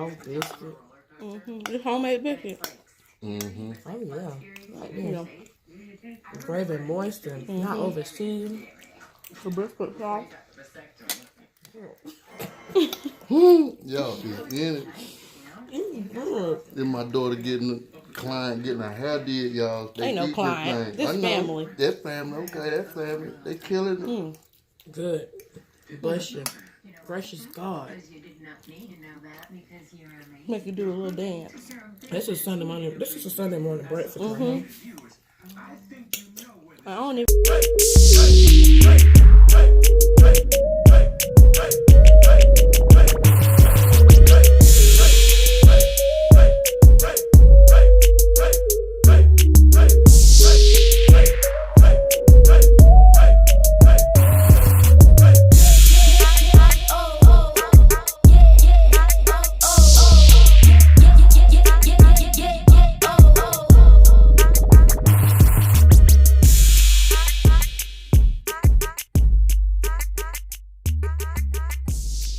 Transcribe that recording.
soft biscuit. It's homemade biscuit. Oh yeah, like this. Gravy moist and not over seasoned. The biscuit sauce. Y'all is in it. Then my daughter getting a client getting her hair did, y'all. They Ain't no eat client. This thing. This family. That family, okay, that family. They killing it. Good. Bless you. Gracious God. Make you do a little dance. This is Sunday morning. This is a Sunday morning breakfast. Right here. I don't even.